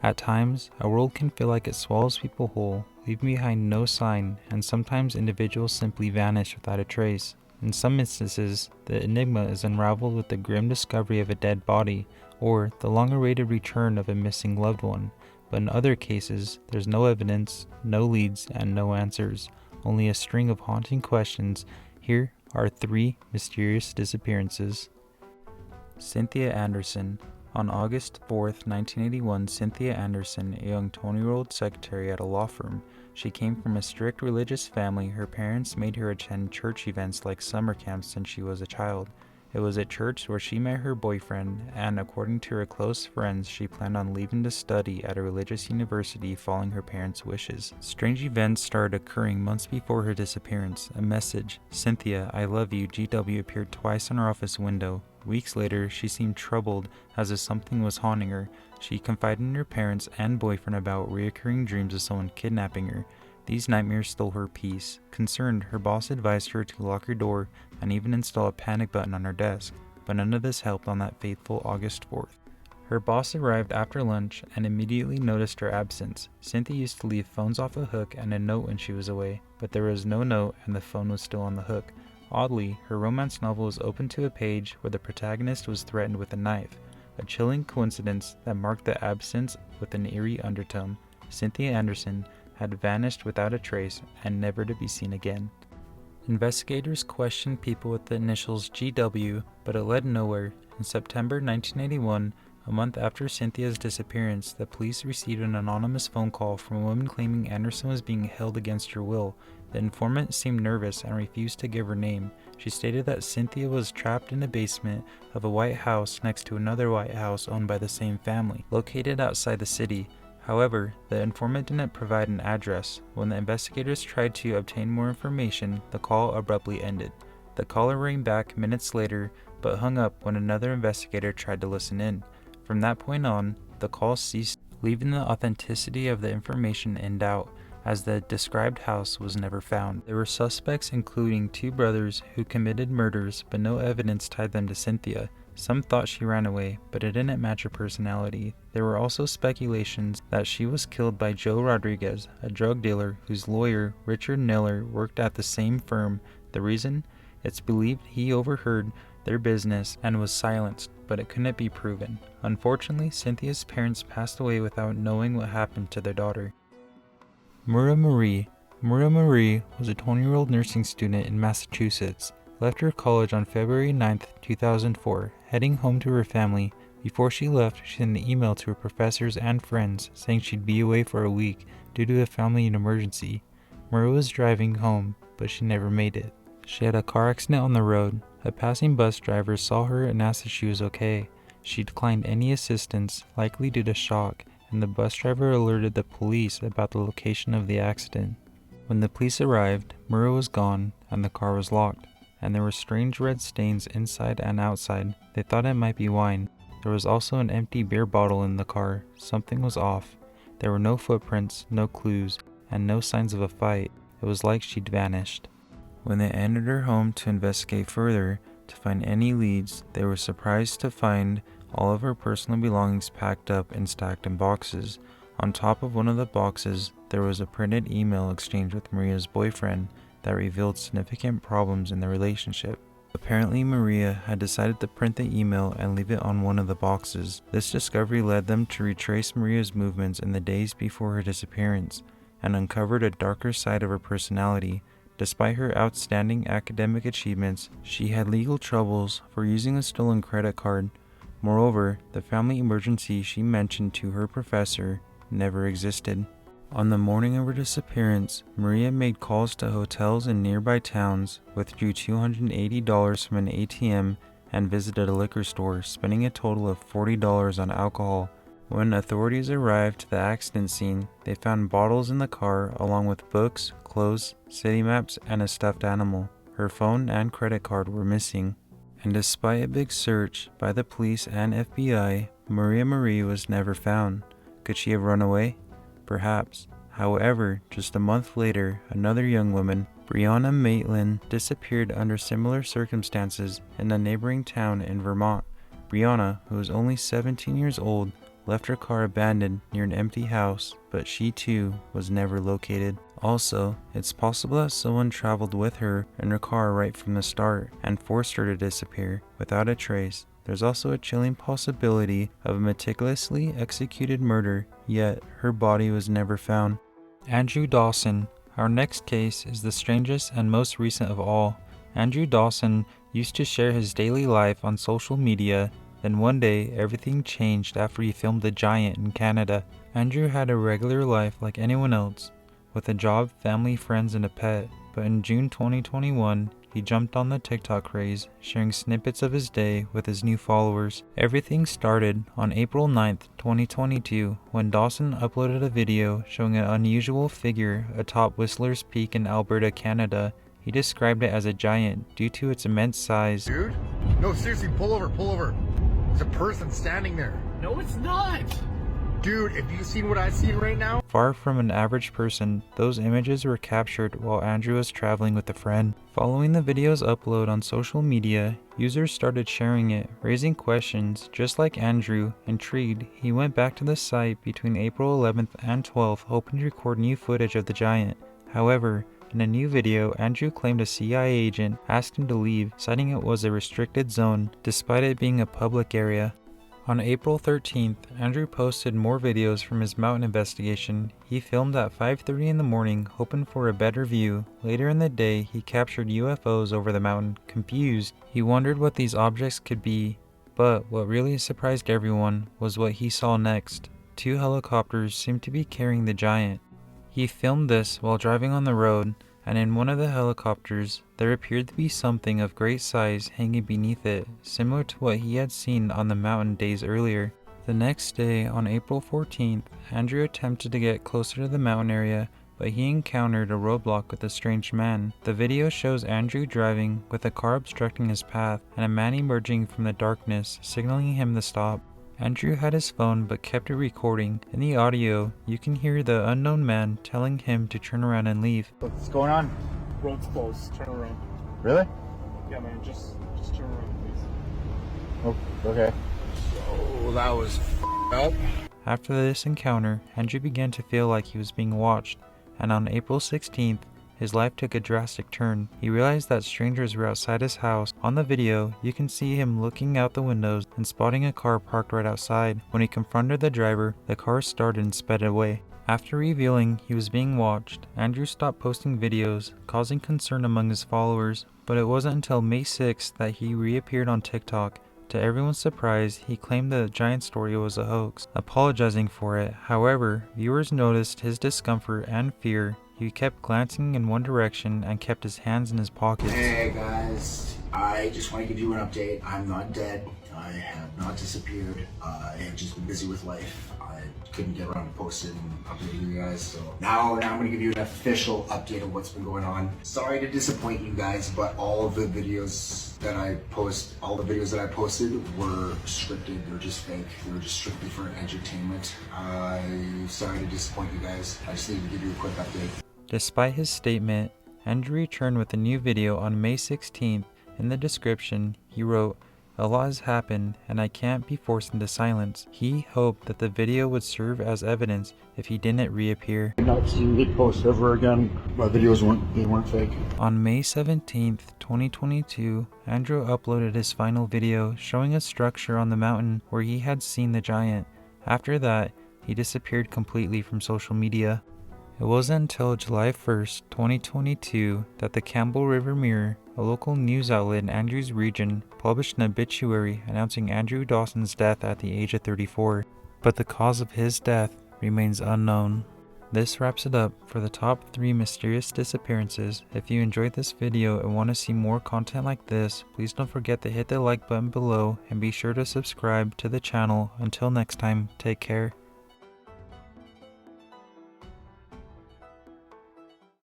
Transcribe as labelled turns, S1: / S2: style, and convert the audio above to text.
S1: At times, a world can feel like it swallows people whole, leaving behind no sign, and sometimes individuals simply vanish without a trace. In some instances, the enigma is unraveled with the grim discovery of a dead body, or the long-awaited return of a missing loved one. But in other cases, there's no evidence, no leads, and no answers, only a string of haunting questions. Here are 3 mysterious disappearances. Cynthia Anderson. On August 4th, 1981, Cynthia Anderson, a young 20-year-old secretary at a law firm. She came from a strict religious family. Her parents made her attend church events like summer camps since she was a child. It was at church where she met her boyfriend, and according to her close friends, she planned on leaving to study at a religious university following her parents' wishes. Strange events started occurring months before her disappearance. A message, "Cynthia, I love you, GW," appeared twice on her office window. Weeks later, she seemed troubled, as if something was haunting her. She confided in her parents and boyfriend about recurring dreams of someone kidnapping her. These nightmares stole her peace. Concerned, her boss advised her to lock her door and even install a panic button on her desk, but none of this helped on that fateful August 4th. Her boss arrived after lunch and immediately noticed her absence. Cynthia used to leave phones off a hook and a note when she was away, but there was no note and the phone was still on the hook. Oddly, her romance novel was opened to a page where the protagonist was threatened with a knife, a chilling coincidence that marked the absence with an eerie undertone. Cynthia Anderson had vanished without a trace and never to be seen again. Investigators questioned people with the initials GW, but it led nowhere. In September 1981, a month after Cynthia's disappearance, the police received an anonymous phone call from a woman claiming Anderson was being held against her will. The informant seemed nervous and refused to give her name. She stated that Cynthia was trapped in the basement of a white house next to another white house owned by the same family, located outside the city. However, the informant didn't provide an address. When the investigators tried to obtain more information, the call abruptly ended. The caller rang back minutes later, but hung up when another investigator tried to listen in. From that point on, the call ceased, leaving the authenticity of the information in doubt, as the described house was never found. There were suspects including 2 brothers who committed murders, but no evidence tied them to Cynthia. Some thought she ran away, but it didn't match her personality. There were also speculations that she was killed by Joe Rodriguez, a drug dealer whose lawyer, Richard Miller, worked at the same firm. The reason? It's believed he overheard their business and was silenced, but it couldn't be proven. Unfortunately, Cynthia's parents passed away without knowing what happened to their daughter. Mauras Marie. Mauras Marie was a 20-year-old nursing student in Massachusetts. Left her college on February 9, 2004, heading home to her family. Before she left, she sent an email to her professors and friends saying she'd be away for a week due to a family emergency. Mauras was driving home, but she never made it. She had a car accident on the road. A passing bus driver saw her and asked if she was okay. She declined any assistance, likely due to shock, and the bus driver alerted the police about the location of the accident. When the police arrived, Mauras was gone and the car was locked, and there were strange red stains inside and outside. They thought it might be wine. There was also an empty beer bottle in the car. Something was off. There were no footprints, no clues, and no signs of a fight. It was like she'd vanished. When they entered her home to investigate further, to find any leads, they were surprised to find all of her personal belongings packed up and stacked in boxes. On top of one of the boxes, there was a printed email exchange with Maria's boyfriend that revealed significant problems in the relationship. Apparently, Maria had decided to print the email and leave it on one of the boxes. This discovery led them to retrace Maria's movements in the days before her disappearance and uncovered a darker side of her personality. Despite her outstanding academic achievements, she had legal troubles for using a stolen credit card. Moreover, the family emergency she mentioned to her professor never existed. On the morning of her disappearance, Maria made calls to hotels in nearby towns, withdrew $280 from an ATM, and visited a liquor store, spending a total of $40 on alcohol. When authorities arrived to the accident scene, they found bottles in the car along with books, clothes, city maps, and a stuffed animal. Her phone and credit card were missing. And despite a big search by the police and FBI, Mauras Marie was never found. Could she have run away? Perhaps. However, just a month later, another young woman, Brianna Maitland, disappeared under similar circumstances in a neighboring town in Vermont. Brianna, who was only 17 years old, left her car abandoned near an empty house, but she too was never located. Also, it's possible that someone traveled with her in her car right from the start and forced her to disappear without a trace. There's also a chilling possibility of a meticulously executed murder, yet her body was never found. Andrew Dawson. Our next case is the strangest and most recent of all. Andrew Dawson used to share his daily life on social media. Then one day, everything changed after he filmed a giant in Canada. Andrew had a regular life like anyone else, with a job, family, friends, and a pet. But in June 2021, he jumped on the TikTok craze, sharing snippets of his day with his new followers. Everything started on April 9th, 2022, when Dawson uploaded a video showing an unusual figure atop Whistler's Peak in Alberta, Canada. He described it as a giant due to its immense size.
S2: Dude? No, seriously, pull over, pull over. There's a person standing there.
S3: No, it's not.
S2: Dude, have you seen what I've seen right now?
S1: Far from an average person, those images were captured while Andrew was traveling with a friend. Following the video's upload on social media, users started sharing it, raising questions. Just like Andrew, intrigued, he went back to the site between April 11th and 12th, hoping to record new footage of the giant. However, in a new video, Andrew claimed a CIA agent asked him to leave, citing it was a restricted zone, despite it being a public area. On April 13th, Andrew posted more videos from his mountain investigation. He filmed at 5:30 in the morning, hoping for a better view. Later in the day, he captured UFOs over the mountain. Confused, he wondered what these objects could be, but what really surprised everyone was what he saw next. 2 helicopters seemed to be carrying the giant. He filmed this while driving on the road, and in one of the helicopters, there appeared to be something of great size hanging beneath it, similar to what he had seen on the mountain days earlier. The next day, on April 14th, Andrew attempted to get closer to the mountain area, but he encountered a roadblock with a strange man. The video shows Andrew driving, with a car obstructing his path, and a man emerging from the darkness, signaling him to stop. Andrew had his phone but kept it recording. In the audio, you can hear the unknown man telling him to turn around and leave.
S2: What's going on?
S3: Road's closed. Turn around.
S2: Really?
S3: Yeah, man. Just turn around, please.
S2: Oh, okay. So that was up.
S1: After this encounter, Andrew began to feel like he was being watched, and on April 16th, his life took a drastic turn. He realized that strangers were outside his house. On the video, you can see him looking out the windows and spotting a car parked right outside. When he confronted the driver, the car started and sped away. After revealing he was being watched, Andrew stopped posting videos, causing concern among his followers, but it wasn't until May 6th that he reappeared on TikTok. To everyone's surprise, he claimed the giant story was a hoax, apologizing for it. However, viewers noticed his discomfort and fear. He kept glancing in one direction and kept his hands in his pockets.
S4: Hey guys, I just want to give you an update. I'm not dead. I have not disappeared. I have just been busy with life. I couldn't get around to posting and updating you guys, so now I'm going to give you an official update of what's been going on. Sorry to disappoint you guys, but all of the videos that I posted were scripted. They're just fake. They were just strictly for entertainment. I'm sorry to disappoint you guys. I just need to give you a quick update.
S1: Despite his statement, Andrew returned with a new video on May 16th. In the description, he wrote, "A lot has happened and I can't be forced into silence." He hoped that the video would serve as evidence if he didn't reappear.
S2: Not seeing me post ever again. My videos weren't fake.
S1: On May 17th, 2022, Andrew uploaded his final video showing a structure on the mountain where he had seen the giant. After that, he disappeared completely from social media. It wasn't until July 1st, 2022 that the Campbell River Mirror, a local news outlet in Andrew's region, published an obituary announcing Andrew Dawson's death at the age of 34, but the cause of his death remains unknown. This wraps it up for the top 3 mysterious disappearances. If you enjoyed this video and want to see more content like this, please don't forget to hit the like button below and be sure to subscribe to the channel. Until next time, take care.